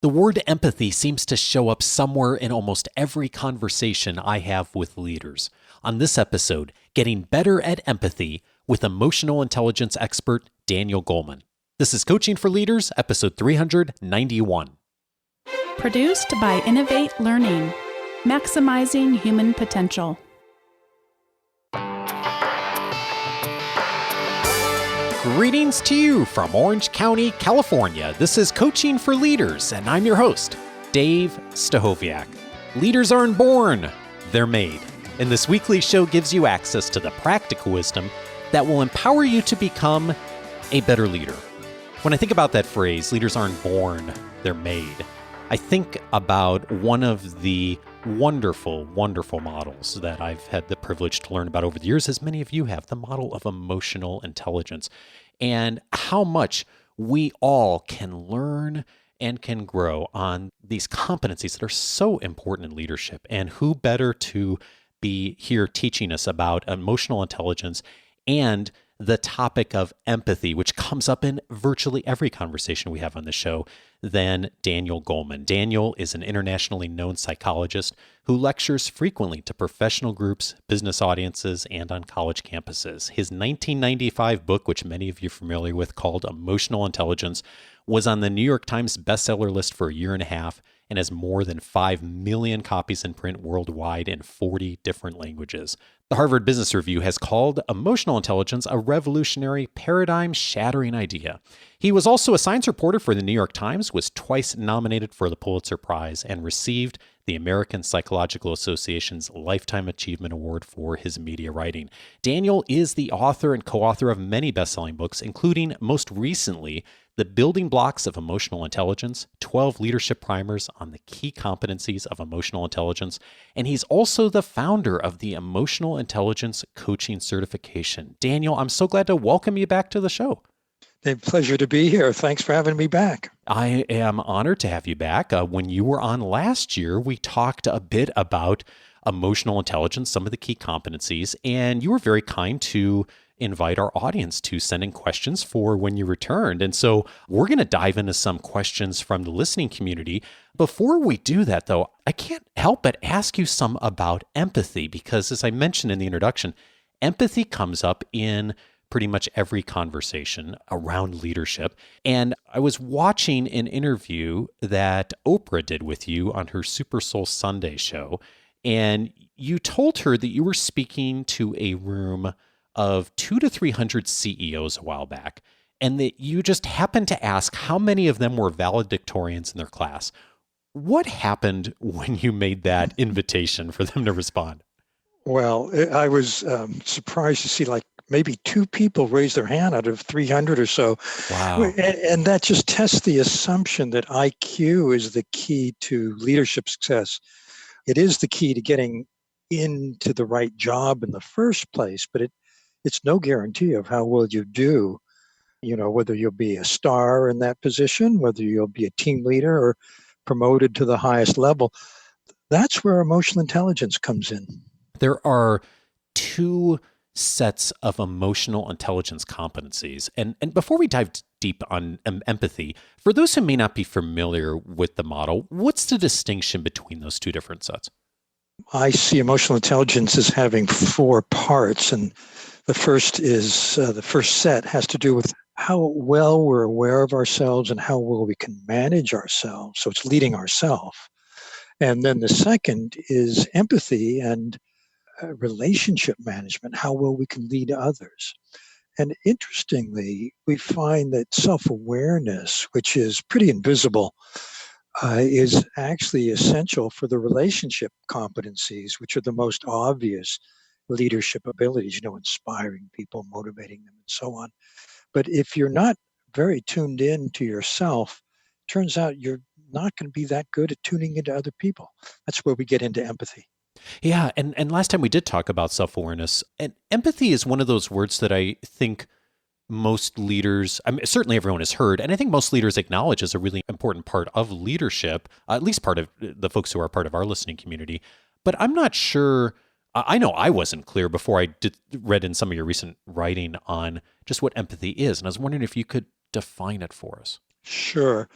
The word empathy seems to show up somewhere in almost every conversation I have with leaders. On this episode, Getting Better at Empathy with emotional intelligence expert Daniel Goleman. This is Coaching for Leaders, episode 391. Produced by Innovate Learning, maximizing human potential. Greetings to you from Orange County, California. This is Coaching for Leaders, and I'm your host, Dave Stachowiak. Leaders aren't born, they're made. And this weekly show gives you access to the practical wisdom that will empower you to become a better leader. When I think about that phrase, leaders aren't born, they're made, I think about one of the wonderful, wonderful models that I've had the privilege to learn about over the years, as many of you have, the model of emotional intelligence, and how much we all can learn and can grow on these competencies that are so important in leadership. And who better to be here teaching us about emotional intelligence and the topic of empathy, which comes up in virtually every conversation we have on the show, than Daniel Goleman. Daniel is an internationally known psychologist who lectures frequently to professional groups, business audiences, and on college campuses. His 1995 book, which many of you are familiar with, called Emotional Intelligence, was on the New York Times bestseller list for a year and a half and has more than 5 million copies in print worldwide in 40 different languages. The Harvard Business Review has called emotional intelligence a revolutionary, paradigm-shattering idea. He was also a science reporter for the New York Times, was twice nominated for the Pulitzer Prize, and received the American Psychological Association's Lifetime Achievement Award for his media writing. Daniel is the author and co-author of many best-selling books, including, most recently, The Building Blocks of Emotional Intelligence, 12 Leadership Primers on the Key Competencies of Emotional Intelligence, and he's also the founder of the Emotional Intelligence Coaching Certification. Daniel, I'm so glad to welcome you back to the show. A pleasure to be here. Thanks for having me back. I am honored to have you back. When you were on last year, we talked a bit about emotional intelligence, some of the key competencies, and you were very kind to invite our audience to send in questions for when you returned. And so we're going to dive into some questions from the listening community. Before we do that, though, I can't help but ask you some about empathy, because as I mentioned in the introduction, empathy comes up in pretty much every conversation around leadership. And I was watching an interview that Oprah did with you on her Super Soul Sunday show, and you told her that you were speaking to a room of 200 to 300 CEOs a while back, and that you just happened to ask how many of them were valedictorians in their class. What happened when you made that invitation for them to respond? Well, I was surprised to see maybe 2 people raise their hand out of 300 or so. Wow. And that just tests the assumption that IQ is the key to leadership success. It is the key to getting into the right job in the first place, but it's no guarantee of how well you do, whether you'll be a star in that position, whether you'll be a team leader or promoted to the highest level. That's where emotional intelligence comes in. There are 2 sets of emotional intelligence competencies. And before we dive deep on empathy, for those who may not be familiar with the model, what's the distinction between those 2 different sets? I see emotional intelligence as having 4 parts. And the first is the first set has to do with how well we're aware of ourselves and how well we can manage ourselves. So it's leading ourselves. And then the second is empathy and relationship management, how well we can lead others. And interestingly, we find that self-awareness, which is pretty invisible, is actually essential for the relationship competencies, which are the most obvious leadership abilities, inspiring people, motivating them, and so on. But if you're not very tuned in to yourself, turns out you're not going to be that good at tuning into other people. That's where we get into empathy. Yeah, and last time we did talk about self-awareness, and empathy is one of those words that I think most leaders, certainly everyone has heard, and I think most leaders acknowledge as a really important part of leadership, at least part of the folks who are part of our listening community. But I'm not sure, I know I wasn't clear before I read in some of your recent writing on just what empathy is, and I was wondering if you could define it for us. Sure.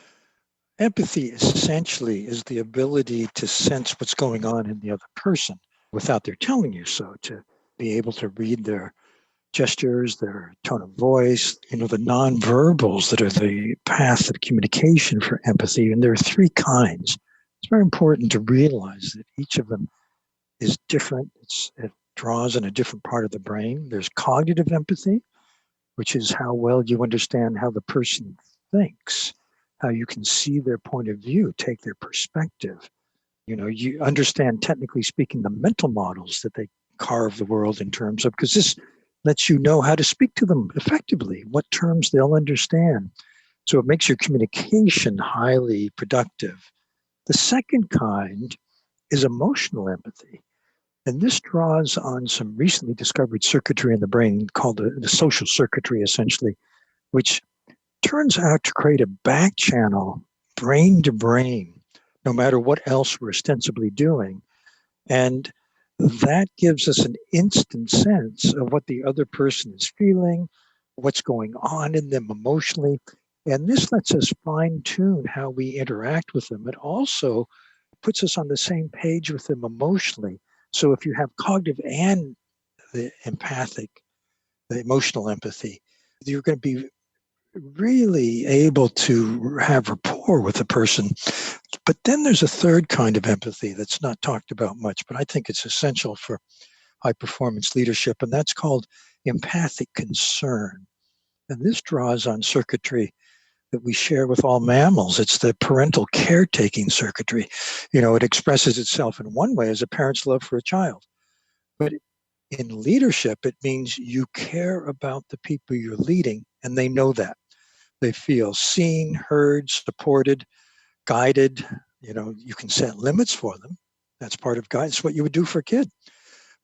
Empathy essentially is the ability to sense what's going on in the other person without their telling you so, to be able to read their gestures, their tone of voice, the nonverbals that are the path of communication for empathy. And there are three kinds. It's very important to realize that each of them is different. It draws on a different part of the brain. There's cognitive empathy, which is how well you understand how the person thinks, how you can see their point of view, take their perspective. You understand, technically speaking, the mental models that they carve the world in terms of, because this lets you know how to speak to them effectively, what terms they'll understand. So it makes your communication highly productive. The second kind is emotional empathy. And this draws on some recently discovered circuitry in the brain called the social circuitry, essentially, which turns out to create a back channel, brain to brain, no matter what else we're ostensibly doing. And that gives us an instant sense of what the other person is feeling, what's going on in them emotionally. And this lets us fine tune how we interact with them. It also puts us on the same page with them emotionally. So if you have cognitive and the empathic, the emotional empathy, you're going to be really able to have rapport with the person. But then there's a third kind of empathy that's not talked about much, but I think it's essential for high performance leadership, and that's called empathic concern. And this draws on circuitry that we share with all mammals. It's the parental caretaking circuitry. It expresses itself in one way as a parent's love for a child. But in leadership, it means you care about the people you're leading, and they know that. They feel seen, heard, supported, guided. You can set limits for them. That's part of guidance, what you would do for a kid.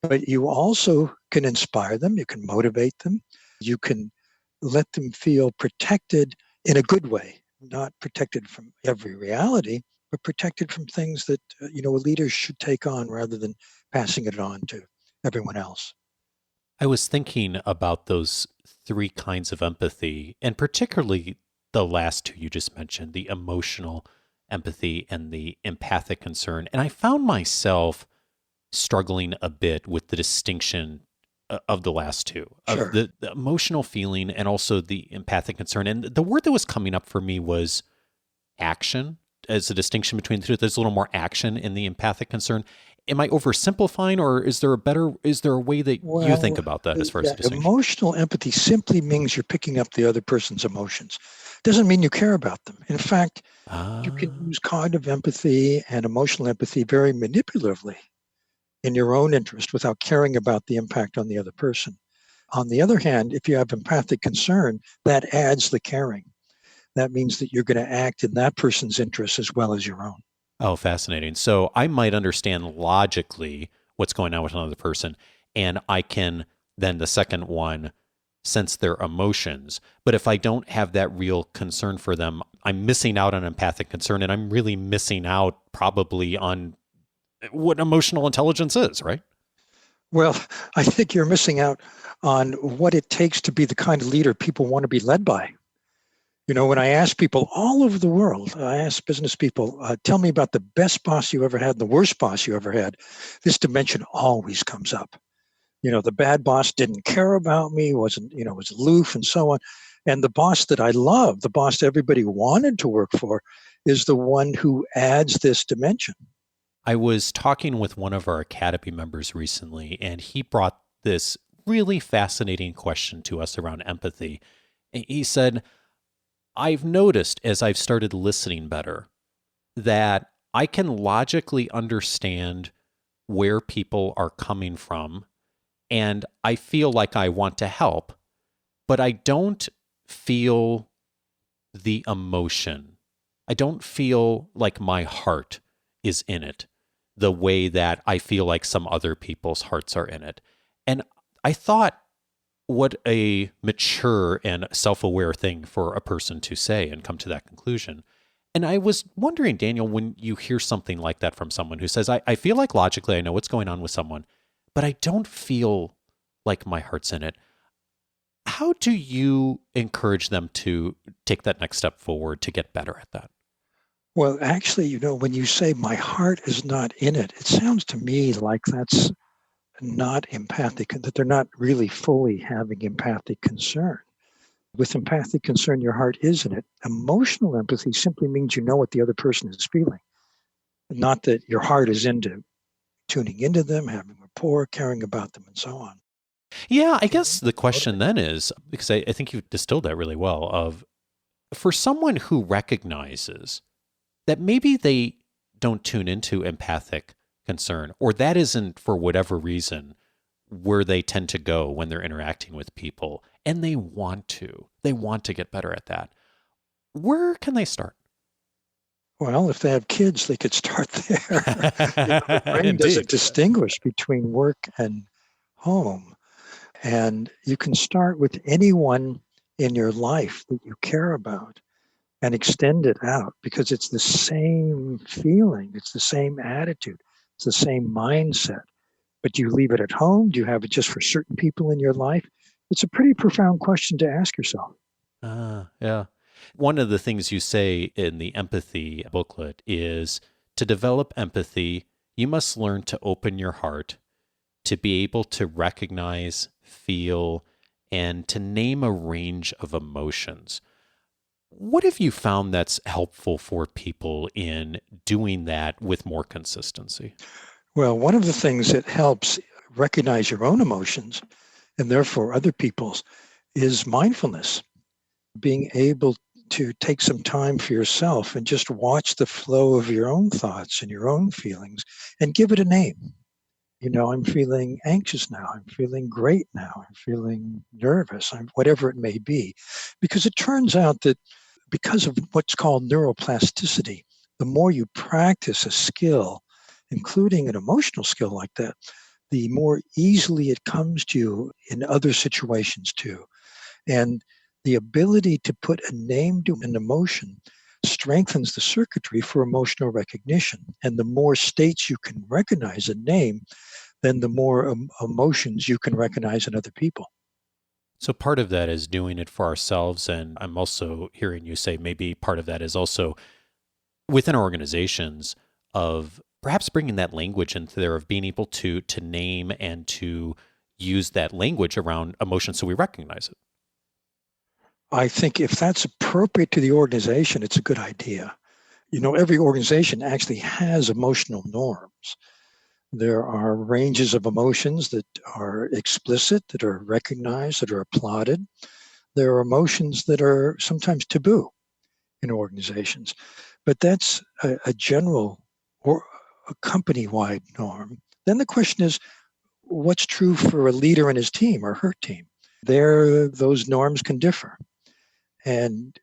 But you also can inspire them. You can motivate them. You can let them feel protected in a good way, not protected from every reality, but protected from things that, a leader should take on rather than passing it on to everyone else. I was thinking about those three kinds of empathy, and particularly the last two you just mentioned, the emotional empathy and the empathic concern. And I found myself struggling a bit with the distinction of the last two, Sure. of the emotional feeling and also the empathic concern. And the word that was coming up for me was action, as a distinction between the two. There's a little more action in the empathic concern. Am I oversimplifying, or is there a way that you think about that as far as the distinction? Emotional empathy simply means you're picking up the other person's emotions. Doesn't mean you care about them. In fact, you can use cognitive empathy and emotional empathy very manipulatively in your own interest without caring about the impact on the other person. On the other hand, if you have empathic concern, that adds the caring. That means that you're going to act in that person's interest as well as your own. Oh, fascinating. So I might understand logically what's going on with another person, and I can then, the second one, sense their emotions. But if I don't have that real concern for them, I'm missing out on empathic concern, and I'm really missing out probably on what emotional intelligence is, right? Well, I think you're missing out on what it takes to be the kind of leader people want to be led by. When I ask people all over the world, I ask business people, tell me about the best boss you ever had, the worst boss you ever had. This dimension always comes up. The bad boss didn't care about me, was aloof and so on. And the boss that I love, the boss everybody wanted to work for, is the one who adds this dimension. I was talking with one of our Academy members recently, and he brought this really fascinating question to us around empathy. He said, I've noticed as I've started listening better that I can logically understand where people are coming from, and I feel like I want to help, but I don't feel the emotion. I don't feel like my heart is in it the way that I feel like some other people's hearts are in it. And I thought, what a mature and self-aware thing for a person to say and come to that conclusion. And I was wondering, Daniel, when you hear something like that from someone who says, I feel like logically I know what's going on with someone, but I don't feel like my heart's in it. How do you encourage them to take that next step forward to get better at that? Well, actually, when you say my heart is not in it, it sounds to me like that's not empathic, and that they're not really fully having empathic concern. With empathic concern, your heart is in it. Emotional empathy simply means you know what the other person is feeling, not that your heart is into tuning into them, having rapport, caring about them, and so on. Yeah, I guess the question then is, because I think you've distilled that really well, of for someone who recognizes that maybe they don't tune into empathic concern, or that isn't for whatever reason where they tend to go when they're interacting with people, and they want to get better at that. Where can they start? Well, if they have kids, they could start there. The brain doesn't Indeed. distinguish between work and home. And you can start with anyone in your life that you care about and extend it out, because it's the same feeling, it's the same attitude, it's the same mindset. But do you leave it at home? Do you have it just for certain people in your life? It's a pretty profound question to ask yourself. Yeah. One of the things you say in the empathy booklet is to develop empathy, you must learn to open your heart, to be able to recognize, feel, and to name a range of emotions. What have you found that's helpful for people in doing that with more consistency? Well, one of the things that helps recognize your own emotions and therefore other people's is mindfulness, being able to take some time for yourself and just watch the flow of your own thoughts and your own feelings and give it a name. I'm feeling anxious now. I'm feeling great now. I'm feeling nervous. Whatever it may be. Because it turns out that because of what's called neuroplasticity, the more you practice a skill, including an emotional skill like that, the more easily it comes to you in other situations too. And the ability to put a name to an emotion strengthens the circuitry for emotional recognition. And the more states you can recognize a name, then the more emotions you can recognize in other people. So part of that is doing it for ourselves. And I'm also hearing you say maybe part of that is also within our organizations of perhaps bringing that language into there of being able to name and to use that language around emotion so we recognize it. I think if that's appropriate to the organization, it's a good idea. Every organization actually has emotional norms. There are ranges of emotions that are explicit, that are recognized, that are applauded. There are emotions that are sometimes taboo in organizations. But that's a general or a company-wide norm. Then the question is, what's true for a leader and his team or her team? Those norms can differ. And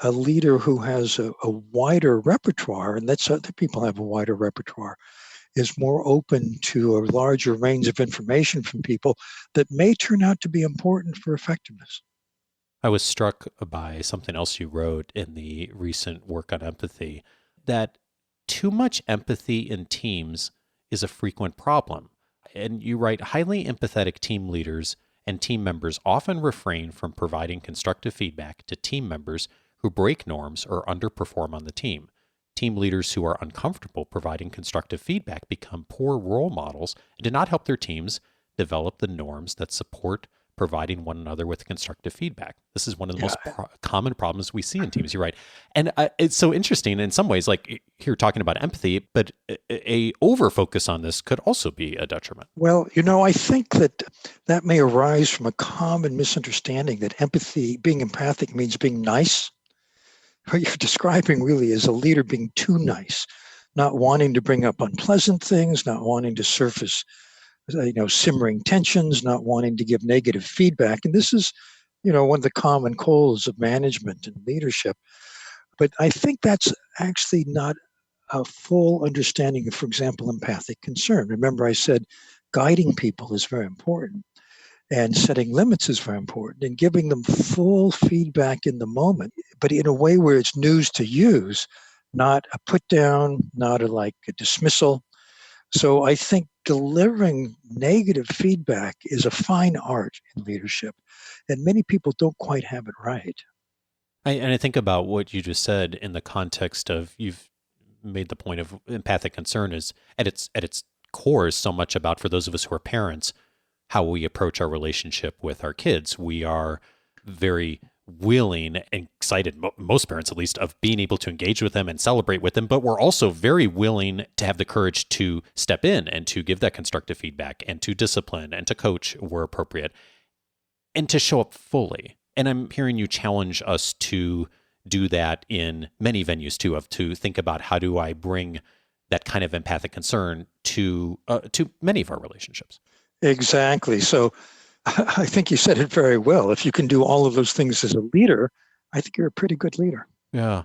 a leader who has a wider repertoire, and that's other people have a wider repertoire, is more open to a larger range of information from people that may turn out to be important for effectiveness. I was struck by something else you wrote in the recent work on empathy, that too much empathy in teams is a frequent problem. And you write highly empathetic team leaders and team members often refrain from providing constructive feedback to team members who break norms or underperform on the team. Team leaders who are uncomfortable providing constructive feedback become poor role models and do not help their teams develop the norms that support providing one another with constructive feedback. This is one of the most common problems we see in teams. You're right. And it's so interesting in some ways, like here talking about empathy, but a over focus on this could also be a detriment. Well, I think that may arise from a common misunderstanding that being empathic means being nice. What you're describing really is a leader being too nice, not wanting to bring up unpleasant things, not wanting to surface simmering tensions, not wanting to give negative feedback. And this is, one of the common coals of management and leadership. But I think that's actually not a full understanding of, for example, empathic concern. Remember, I said guiding people is very important, and setting limits is very important, and giving them full feedback in the moment, but in a way where it's news to use, not a put down, not a dismissal. So I think delivering negative feedback is a fine art in leadership, and many people don't quite have it right. And I think about what you just said in the context of you've made the point of empathic concern is at its core is so much about, for those of us who are parents, how we approach our relationship with our kids. We are very willing and excited, most parents at least, of being able to engage with them and celebrate with them, but we're also very willing to have the courage to step in and to give that constructive feedback and to discipline and to coach where appropriate and to show up fully. And I'm hearing you challenge us to do that in many venues too, to think about how do I bring that kind of empathic concern to many of our relationships. Exactly. So I think you said it very well. If you can do all of those things as a leader, I think you're a pretty good leader. Yeah.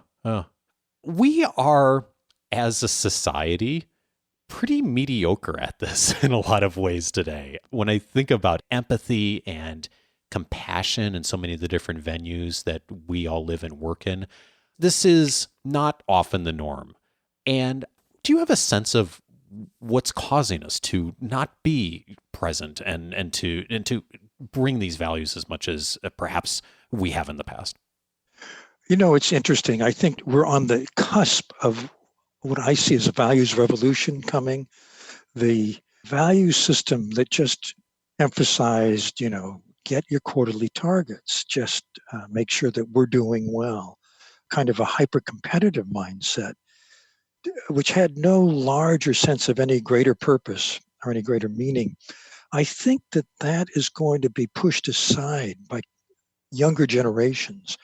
We are, as a society, pretty mediocre at this in a lot of ways today. When I think about empathy and compassion in so many of the different venues that we all live and work in, this is not often the norm. And do you have a sense of what's causing us to not be present and to bring these values as much as perhaps we have in the past? You know, it's interesting. I think we're on the cusp of what I see as a values revolution coming. The value system that just emphasized, get your quarterly targets, just make sure that we're doing well, kind of a hyper-competitive mindset, which had no larger sense of any greater purpose or any greater meaning. I think that is going to be pushed aside by younger generations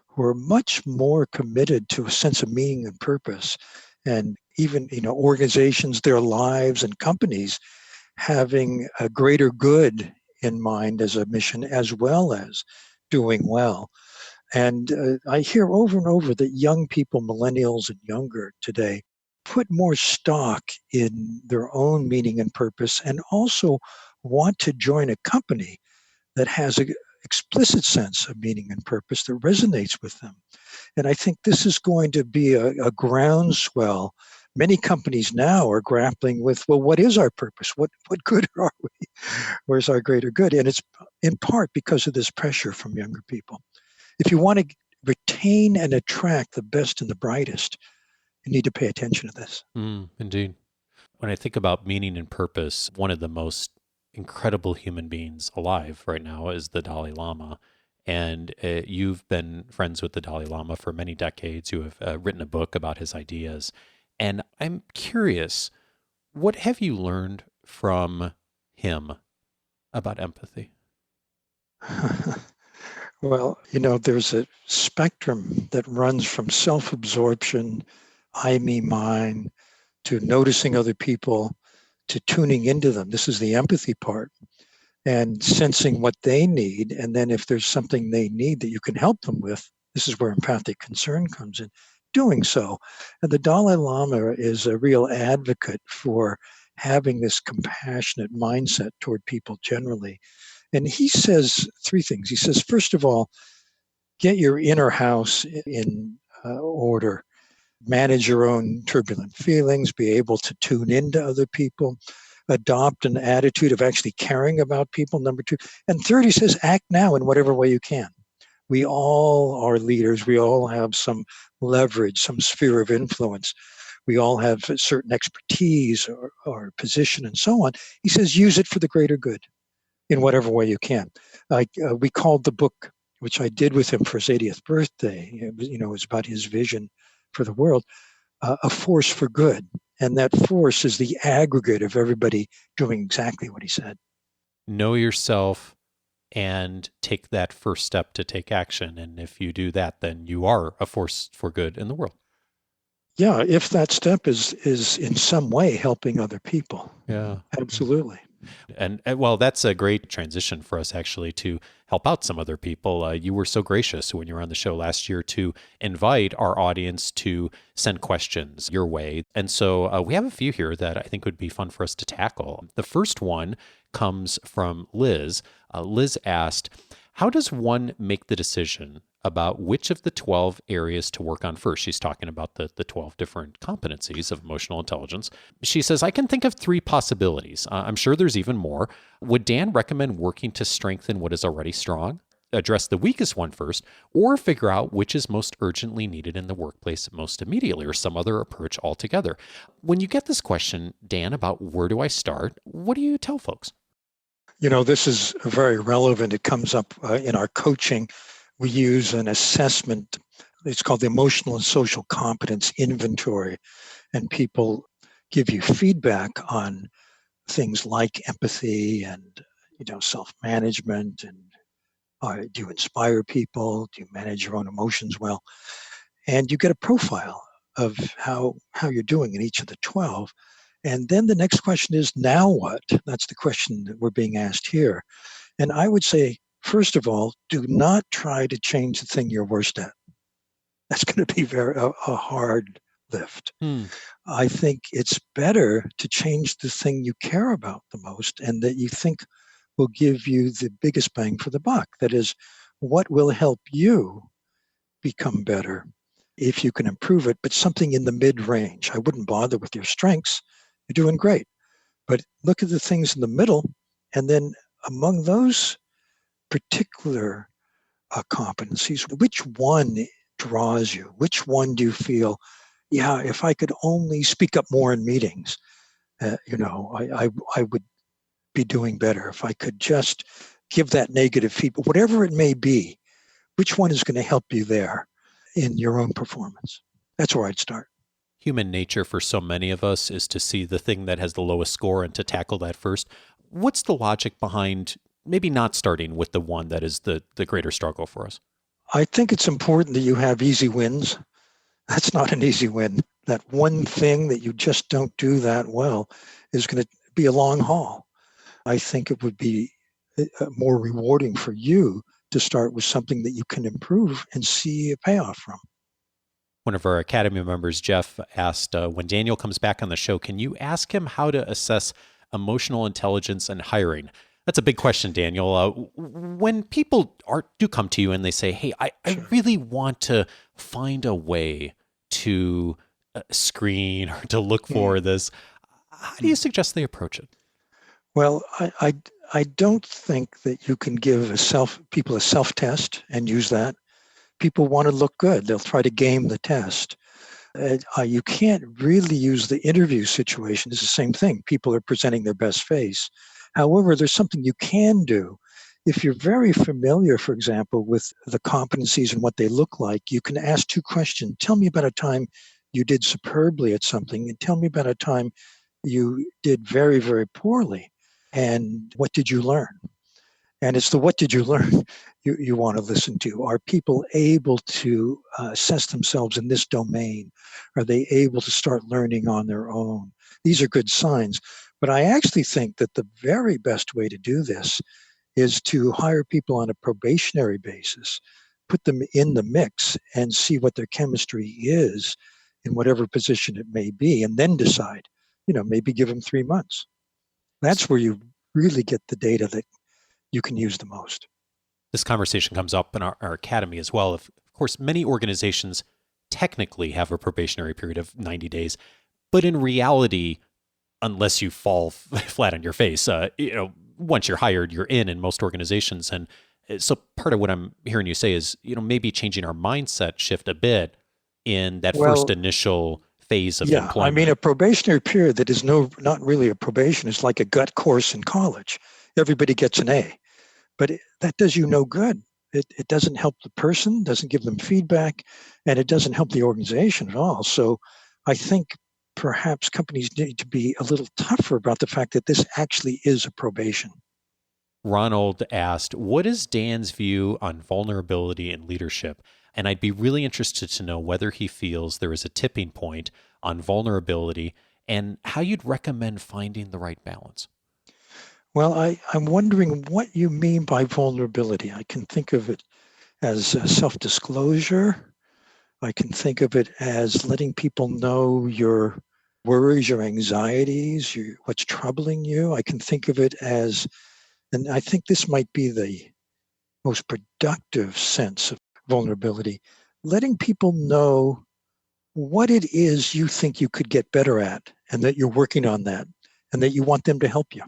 who are much more committed to a sense of meaning and purpose. And even, organizations, their lives and companies having a greater good in mind as a mission, as well as doing well. And I hear over and over that young people, millennials and younger today, put more stock in their own meaning and purpose, and also want to join a company that has an explicit sense of meaning and purpose that resonates with them. And I think this is going to be a groundswell. Many companies now are grappling with, well, what is our purpose? What good are we? Where's our greater good? And it's in part because of this pressure from younger people. If you want to retain and attract the best and the brightest, you need to pay attention to this. Indeed. When I think about meaning and purpose, one of the most incredible human beings alive right now is the Dalai Lama. And you've been friends with the Dalai Lama for many decades. You have written a book about his ideas. And I'm curious, what have you learned from him about empathy? Well, there's a spectrum that runs from self-absorption, I, me, mine, to noticing other people, to tuning into them. This is the empathy part, and sensing what they need. And then if there's something they need that you can help them with, this is where empathic concern comes in, doing so. And the Dalai Lama is a real advocate for having this compassionate mindset toward people generally. And he says three things. He says, first of all, get your inner house in order. Manage your own turbulent feelings, be able to tune into other people, adopt an attitude of actually caring about people, number two. And third, he says, act now in whatever way you can. We all are leaders. We all have some leverage, some sphere of influence. We all have a certain expertise or position and so on. He says, use it for the greater good in whatever way you can. We called the book, which I did with him for his 80th birthday, it was about his vision for the world, a force for good. And that force is the aggregate of everybody doing exactly what he said. Know yourself and take that first step to take action. And if you do that, then you are a force for good in the world. Yeah, if that step is in some way helping other people. Yeah. Absolutely. And well, that's a great transition for us actually to help out some other people. You were so gracious when you were on the show last year to invite our audience to send questions your way. And so we have a few here that I think would be fun for us to tackle. The first one comes from Liz. Liz asked, how does one make the decision about which of the 12 areas to work on first? She's talking about the 12 different competencies of emotional intelligence. She says, I can think of 3 possibilities. I'm sure there's even more. Would Dan recommend working to strengthen what is already strong? address the weakest one first, or figure out which is most urgently needed in the workplace most immediately, or some other approach altogether. When you get this question, Dan, about where do I start, what do you tell folks? This is very relevant. It comes up in our coaching. We use an assessment. It's called the Emotional and Social Competence Inventory. And people give you feedback on things like empathy and, self-management. And do you inspire people? Do you manage your own emotions well? And you get a profile of how you're doing in each of the 12. And then the next question is, now what? That's the question that we're being asked here. And I would say, first of all, do not try to change the thing you're worst at. That's going to be a hard lift. I think it's better to change the thing you care about the most and that you think will give you the biggest bang for the buck. That is, what will help you become better if you can improve it, but something in the mid-range. I wouldn't bother with your strengths. You're doing great. But look at the things in the middle, and then among those particular competencies, which one draws you? Which one do you feel, yeah, if I could only speak up more in meetings, I would be doing better. If I could just give that negative feedback, whatever it may be, which one is going to help you there in your own performance? That's where I'd start. Human nature for so many of us is to see the thing that has the lowest score and to tackle that first. What's the logic behind maybe not starting with the one that is the greater struggle for us? I think it's important that you have easy wins. That's not an easy win. That one thing that you just don't do that well is going to be a long haul. I think it would be more rewarding for you to start with something that you can improve and see a payoff from. One of our Academy members, Jeff, asked, when Daniel comes back on the show, can you ask him how to assess emotional intelligence and hiring? That's a big question, Daniel. When people do come to you and they say, hey, I really want to find a way to screen or to look for this, how do you suggest they approach it? Well, I don't think that you can give people a self-test and use that. People want to look good. They'll try to game the test. You can't really use the interview situation. It's the same thing. People are presenting their best face. However, there's something you can do. If you're very familiar, for example, with the competencies and what they look like, you can ask two questions. Tell me about a time you did superbly at something, and tell me about a time you did very, very poorly. And what did you learn? And it's the what did you learn you want to listen to. Are people able to assess themselves in this domain? Are they able to start learning on their own? These are good signs. But I actually think that the very best way to do this is to hire people on a probationary basis, put them in the mix and see what their chemistry is in whatever position it may be, and then decide, maybe give them 3 months. That's where you really get the data that you can use the most. This conversation comes up in our academy as well. Of course, many organizations technically have a probationary period of 90 days, but in reality, unless you fall flat on your face, once you're hired, you're in most organizations. And so part of what I'm hearing you say is, maybe changing our mindset shift a bit in that first initial phase of employment. I mean, a probationary period that is not really a probation is like a gut course in college. Everybody gets an A, but that does you no good. It doesn't help the person, doesn't give them feedback, and it doesn't help the organization at all. So I think perhaps companies need to be a little tougher about the fact that this actually is a probation. Ronald asked, what is Dan's view on vulnerability in leadership? And I'd be really interested to know whether he feels there is a tipping point on vulnerability and how you'd recommend finding the right balance. Well, I'm wondering what you mean by vulnerability. I can think of it as self-disclosure. I can think of it as letting people know your worries, your anxieties, what's troubling you. I can think of it as, and I think this might be the most productive sense of vulnerability, letting people know what it is you think you could get better at and that you're working on that and that you want them to help you.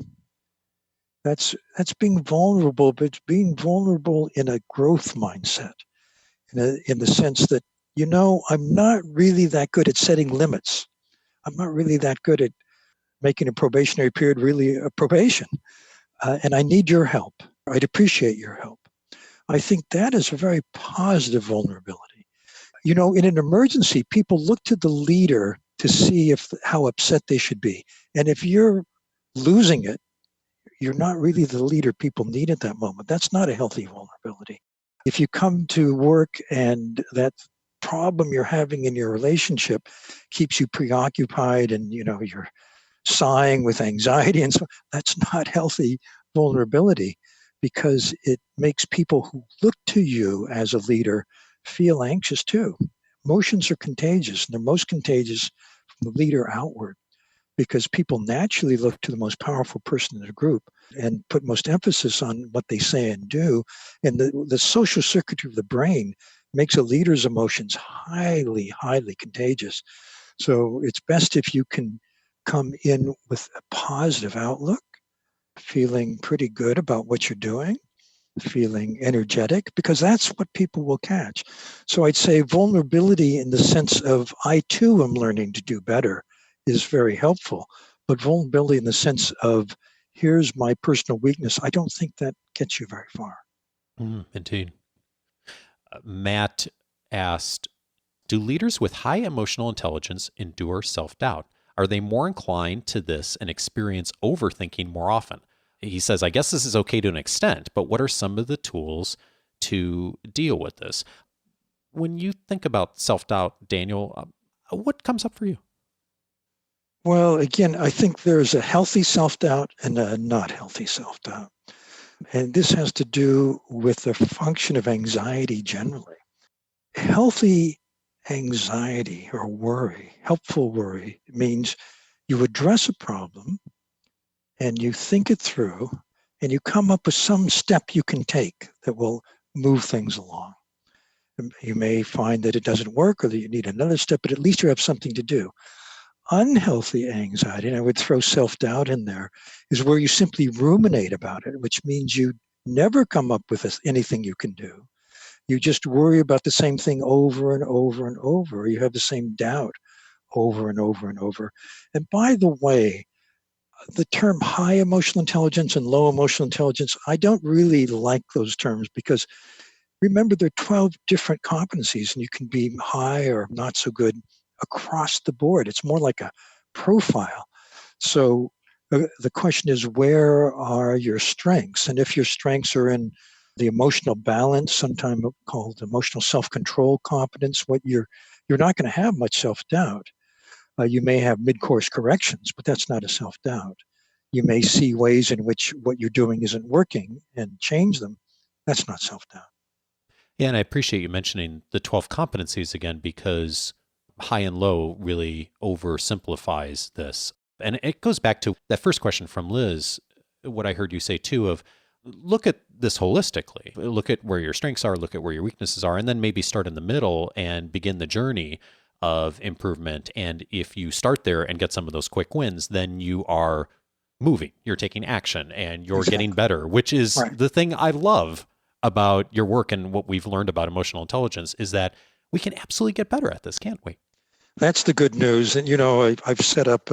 That's being vulnerable, but it's being vulnerable in a growth mindset, in the sense that, I'm not really that good at setting limits. I'm not really that good at making a probationary period really a probation. And I need your help. I'd appreciate your help. I think that is a very positive vulnerability. In an emergency, people look to the leader to see how upset they should be. And if you're losing it, you're not really the leader people need at that moment. That's not a healthy vulnerability. If you come to work and that problem you're having in your relationship keeps you preoccupied and you're sighing with anxiety and so, that's not healthy vulnerability, because it makes people who look to you as a leader feel anxious too. Emotions are contagious, and they're most contagious from the leader outward, because people naturally look to the most powerful person in the group and put most emphasis on what they say and do. And the social circuitry of the brain makes a leader's emotions highly, highly contagious. So it's best if you can come in with a positive outlook, feeling pretty good about what you're doing, feeling energetic, because that's what people will catch. So I'd say vulnerability in the sense of I too am learning to do better is very helpful. But vulnerability in the sense of here's my personal weakness, I don't think that gets you very far. Indeed. Matt asked, do leaders with high emotional intelligence endure self-doubt? Are they more inclined to this and experience overthinking more often? He says, I guess this is okay to an extent, but what are some of the tools to deal with this? When you think about self-doubt, Daniel, what comes up for you? Well, again, I think there's a healthy self-doubt and a not healthy self-doubt. And this has to do with the function of anxiety generally. Healthy anxiety or worry, helpful worry, means you address a problem and you think it through and you come up with some step you can take that will move things along. You may find that it doesn't work or that you need another step, but at least you have something to do. Unhealthy anxiety, and I would throw self-doubt in there, is where you simply ruminate about it, which means you never come up with anything you can do. You just worry about the same thing over and over and over. You have the same doubt over and over and over. And by the way, the term high emotional intelligence and low emotional intelligence, I don't really like those terms, because remember, there are 12 different competencies and you can be high or not so good across the board. It's more like a profile. So the question is, where are your strengths? And if your strengths are in the emotional balance, sometimes called emotional self-control competence, you're not going to have much self-doubt. You may have mid-course corrections, but that's not a self-doubt. You may see ways in which what you're doing isn't working and change them. That's not self-doubt. Yeah, and I appreciate you mentioning the 12 competencies again, because high and low really oversimplifies this. And it goes back to that first question from Liz, what I heard you say too, of look at this holistically. Look at where your strengths are, look at where your weaknesses are, and then maybe start in the middle and begin the journey of improvement. And if you start there and get some of those quick wins, then you are moving, you're taking action, and you're getting better, which is right. The thing I love about your work and what we've learned about emotional intelligence is that we can absolutely get better at this, can't we? That's the good news. And, I've set up,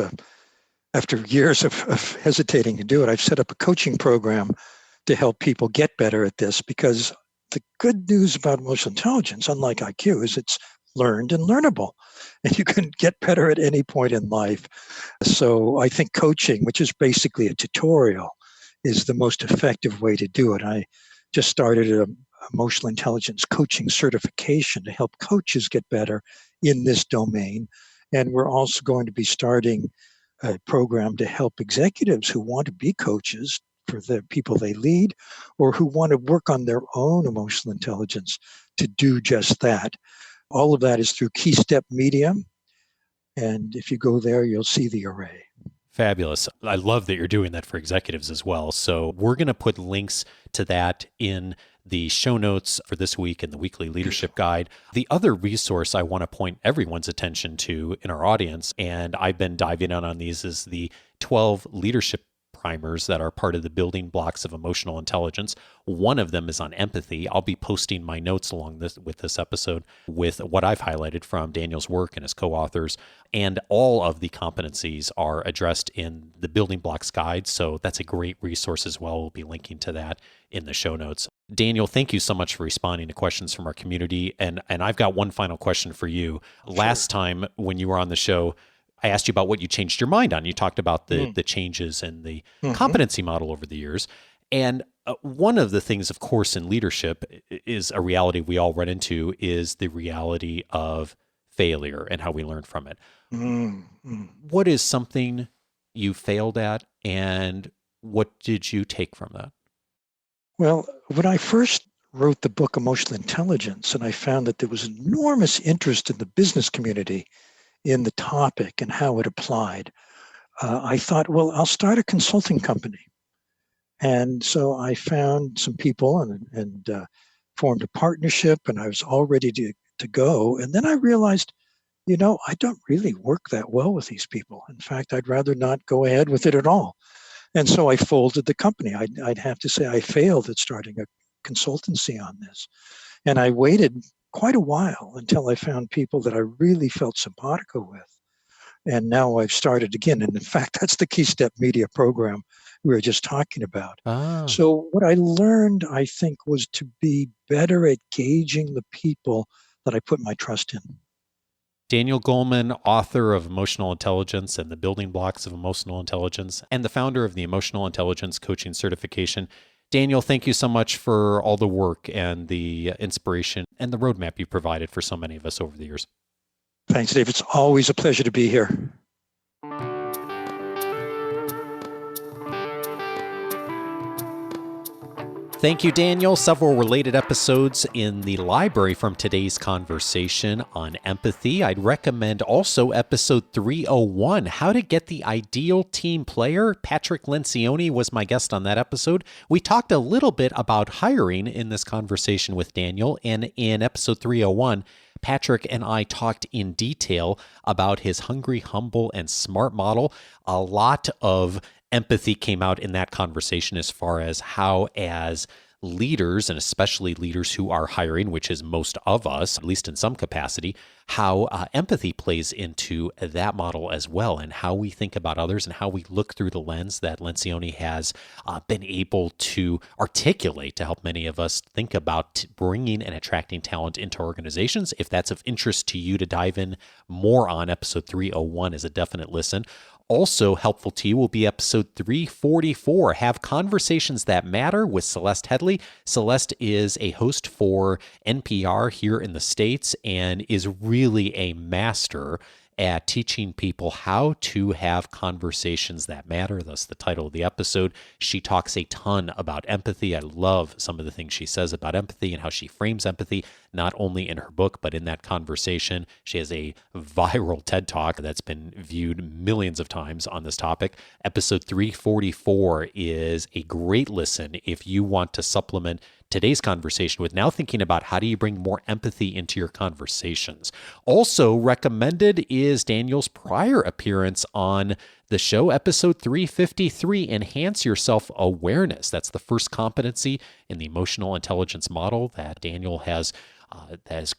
after years of hesitating to do it, I've set up a coaching program to help people get better at this, because the good news about emotional intelligence, unlike IQ, is it's learned and learnable, and you can get better at any point in life. So I think coaching, which is basically a tutorial, is the most effective way to do it. I just started an emotional intelligence coaching certification to help coaches get better in this domain. And we're also going to be starting a program to help executives who want to be coaches for the people they lead, or who want to work on their own emotional intelligence to do just that. All of that is through Key Step Media. And if you go there, you'll see the array. Fabulous. I love that you're doing that for executives as well. So we're going to put links to that in the show notes for this week in the weekly leadership guide. The other resource I want to point everyone's attention to in our audience, and I've been diving in on these, is the 12 leadership primers that are part of the building blocks of emotional intelligence. One of them is on empathy. I'll be posting my notes with this episode with what I've highlighted from Daniel's work and his co-authors. And all of the competencies are addressed in the building blocks guide. So that's a great resource as well. We'll be linking to that in the show notes. Daniel, thank you so much for responding to questions from our community. And I've got one final question for you. Sure. Last time when you were on the show, I asked you about what you changed your mind on. You talked about the changes in the competency model over the years. And one of the things, of course, in leadership is a reality we all run into is the reality of failure and how we learn from it. What is something you failed at, and what did you take from that? Well, when I first wrote the book Emotional Intelligence, and I found that there was enormous interest in the business community in the topic and how it applied, I thought, well, I'll start a consulting company. And so I found some people and formed a partnership, and I was all ready to go. And then I realized, I don't really work that well with these people. In fact, I'd rather not go ahead with it at all. And so I folded the company. I'd have to say I failed at starting a consultancy on this. And I waited quite a while until I found people that I really felt simpatico with. And now I've started again. And in fact, that's the Key Step Media program we were just talking about. So what I learned, I think, was to be better at gauging the people that I put my trust in. Daniel Goleman, author of Emotional Intelligence and the Building Blocks of Emotional Intelligence, and the founder of the Emotional Intelligence Coaching Certification. Daniel, thank you so much for all the work and the inspiration and the roadmap you provided for so many of us over the years. Thanks, Dave. It's always a pleasure to be here. Thank you, Daniel. Several related episodes in the library from today's conversation on empathy. I'd recommend also episode 301, How to Get the Ideal Team Player. Patrick Lencioni was my guest on that episode. We talked a little bit about hiring in this conversation with Daniel, and in episode 301, Patrick and I talked in detail about his hungry, humble, and smart model. A lot of empathy came out in that conversation as far as how, as leaders, and especially leaders who are hiring, which is most of us, at least in some capacity, how empathy plays into that model as well, and how we think about others and how we look through the lens that Lencioni has been able to articulate to help many of us think about bringing and attracting talent into organizations. If that's of interest to you to dive in more on, episode 301 is a definite listen. Also helpful to you will be episode 344, Have Conversations That Matter with Celeste Headley. Celeste is a host for NPR here in the States and is really a master at teaching people how to have conversations that matter. That's the title of the episode. She talks a ton about empathy. I love some of the things she says about empathy and how she frames empathy, not only in her book, but in that conversation. She has a viral TED Talk that's been viewed millions of times on this topic. Episode 344 is a great listen if you want to supplement today's conversation with now thinking about how do you bring more empathy into your conversations. Also recommended is Daniel's prior appearance on the show, episode 353, Enhance Your Self-Awareness. That's the first competency in the emotional intelligence model that Daniel has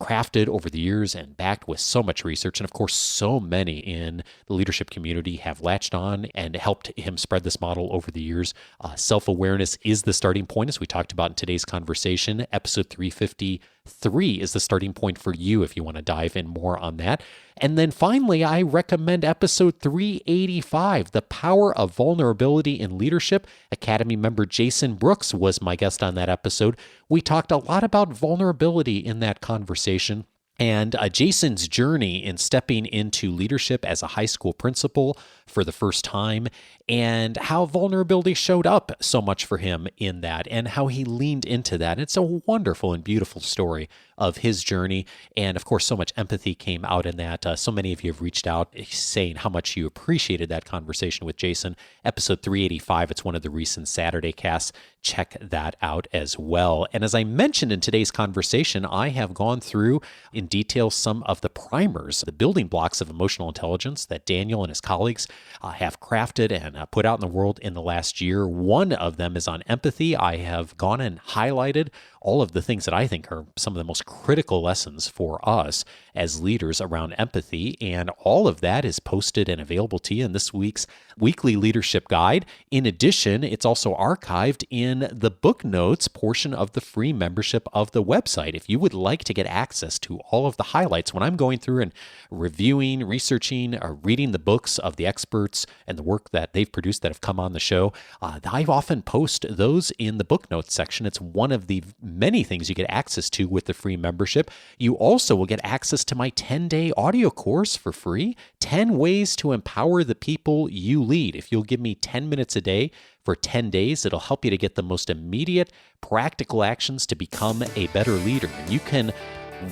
crafted over the years and backed with so much research. And of course, so many in the leadership community have latched on and helped him spread this model over the years. Self-awareness is the starting point, as we talked about in today's conversation. Episode 353 is the starting point for you if you want to dive in more on that. And then finally, I recommend episode 385, The Power of Vulnerability in Leadership. Academy member Jason Brooks was my guest on that episode. We talked a lot about vulnerability in that conversation and Jason's journey in stepping into leadership as a high school principal for the first time, and how vulnerability showed up so much for him in that, and how he leaned into that. It's a wonderful and beautiful story of his journey. And of course, so much empathy came out in that. So many of you have reached out saying how much you appreciated that conversation with Jason. Episode 385, it's one of the recent Saturday casts. Check that out as well. And as I mentioned in today's conversation, I have gone through in detail some of the primers, the building blocks of emotional intelligence that Daniel and his colleagues have crafted and put out in the world in the last year. One of them is on empathy. I have gone and highlighted all of the things that I think are some of the most critical lessons for us as leaders around empathy. And all of that is posted and available to you in this week's weekly leadership guide. In addition, it's also archived in the book notes portion of the free membership of the website. If you would like to get access to all of the highlights when I'm going through and reviewing, researching, or reading the books of the experts and the work that they've produced that have come on the show, I often post those in the book notes section. It's one of the many things you get access to with the free membership. You also will get access to my 10-day audio course for free, 10 ways to empower the people you lead. If you'll give me 10 minutes a day for 10 days, it'll help you to get the most immediate, practical actions to become a better leader. And you can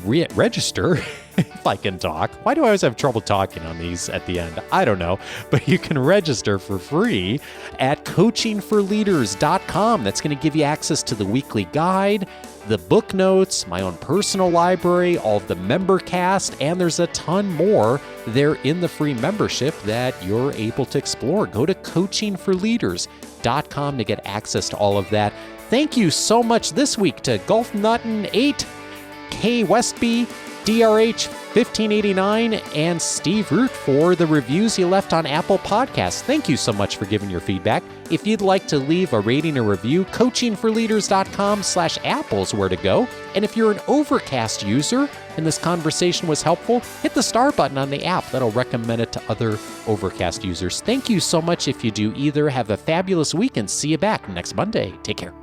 register, if I can talk. Why do I always have trouble talking on these at the end? I don't know. But you can register for free at coachingforleaders.com. That's going to give you access to the weekly guide, the book notes, my own personal library, all of the member cast, and there's a ton more there in the free membership that you're able to explore. Go to coachingforleaders.com to get access to all of that. Thank you so much this week to Golf Nutton 8, K. Westby, DRH 1589, and Steve Root for the reviews you left on Apple Podcasts. Thank you so much for giving your feedback. If you'd like to leave a rating or review, coachingforleaders.com/Apple is where to go. And if you're an Overcast user and this conversation was helpful, hit the star button on the app. That'll recommend it to other Overcast users. Thank you so much if you do either. Have a fabulous week and see you back next Monday. Take care.